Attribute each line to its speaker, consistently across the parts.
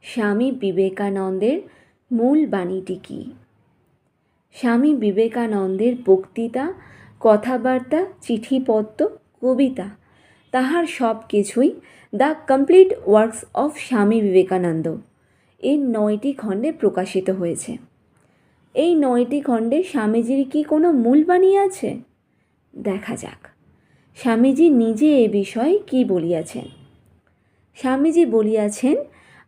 Speaker 1: স্বামী বিবেকানন্দের মূল বাণীটি কী? স্বামী বিবেকানন্দের বক্তৃতা, কথাবার্তা, চিঠিপত্র, কবিতা, তাহার সব কিছুই the complete works of Swami Vivekananda এর 9টি খণ্ডে প্রকাশিত হয়েছে। এই 9টি খণ্ডে স্বামীজির কি কোনো মূল বাণী আছে? দেখা যাক স্বামীজি নিজে এ বিষয়ে কি বলিয়াছেন। স্বামীজি বলিয়াছেন,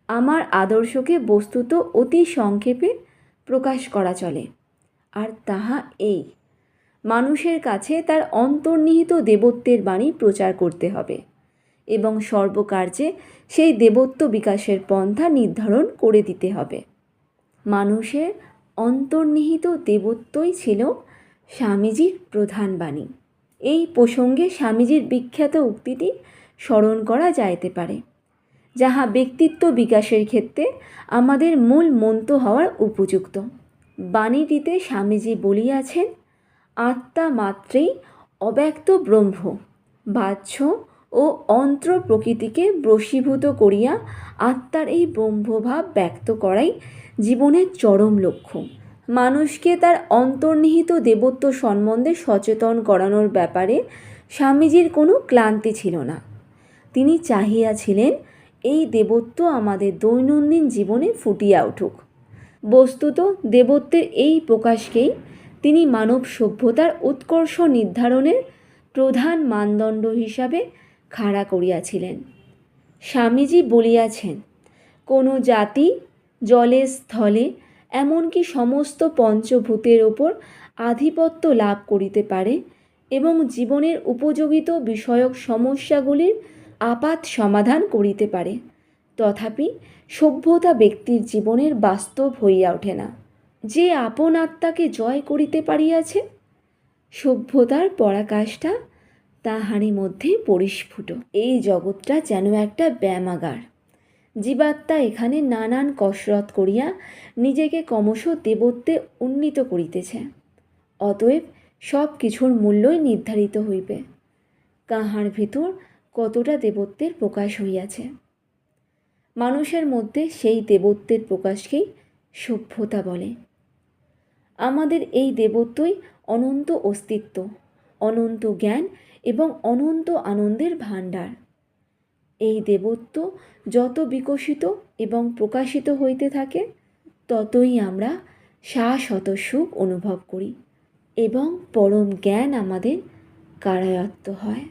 Speaker 1: আমার আদর্শকে বস্তুত অতি সংক্ষেপে প্রকাশ করা চলে, আর তাহা এই: মানুষের কাছে তার অন্তর্নিহিত দেবত্বের বাণী প্রচার করতে হবে এবং সর্বকার্যে সেই দেবত্ব বিকাশের পন্থা নির্ধারণ করে দিতে হবে। মানুষের অন্তর্নিহিত দেবত্বই ছিল স্বামীজির প্রধান বাণী। এই প্রসঙ্গে স্বামীজির বিখ্যাত উক্তিটি স্মরণ করা যাইতে পারে, যাহা ব্যক্তিত্ব বিকাশের ক্ষেত্রে আমাদের মূল মন্ত্র হওয়ার উপযুক্ত। বাণীটিতে স্বামীজি বলিয়াছেন, আত্মা মাত্রেই অব্যক্ত ব্রহ্ম, বাহ্য ও অন্তর প্রকৃতিকে বশীভূত করিয়া আত্মার এই ব্রহ্মভাব ব্যক্ত করাই জীবনের চরম লক্ষ্য। মানুষকে তার অন্তর্নিহিত দেবত্ব সম্বন্ধে সচেতন করানোর ব্যাপারে স্বামীজির কোনো ক্লান্তি ছিল না। তিনি চাহিয়াছিলেন এই দেবত্ব আমাদের দৈনন্দিন জীবনে ফুটিয়া উঠুক। বস্তুত দেবত্বের এই প্রকাশকেই তিনি মানব সভ্যতার উৎকর্ষ নির্ধারণের প্রধান মানদণ্ড হিসাবে খাড়া করিয়াছিলেন। স্বামীজি বলিয়াছেন, কোনো জাতি জলে, স্থলে, এমনকি সমস্ত পঞ্চভূতের ওপর আধিপত্য লাভ করিতে পারে এবং জীবনের উপযোগিত বিষয়ক সমস্যাগুলির আপাত সমাধান করিতে পারে, তথাপি সভ্যতা ব্যক্তির জীবনের বাস্তব হইয়া ওঠে না। যে আপন আত্মাকে জয় করিতে পারিয়াছে, সভ্যতার পরাকাষ্ঠা তাহারই মধ্যে পরিস্ফুট। এই জগৎটা যেন একটা ব্যায়ামাগার। জীবাত্মা এখানে নানান কসরত করিয়া নিজেকে ক্রমশ দেবত্বে উন্নীত করিতেছে। অতএব সব কিছুর মূল্যই নির্ধারিত হইবে কাহার ভিতর কতটা দেবত্বের প্রকাশ হইয়াছে। মানুষের মধ্যে সেই দেবত্বের প্রকাশকেই সভ্যতা বলে। আমাদের এই দেবত্বই অনন্ত অস্তিত্ব, অনন্ত জ্ঞান এবং অনন্ত আনন্দের ভাণ্ডার। এই দেবত্ব যত বিকশিত এবং প্রকাশিত হইতে থাকে, ততই আমরা শাশ্বত সুখ অনুভব করি এবং পরম জ্ঞান আমাদের কারায়ত্ত হয়।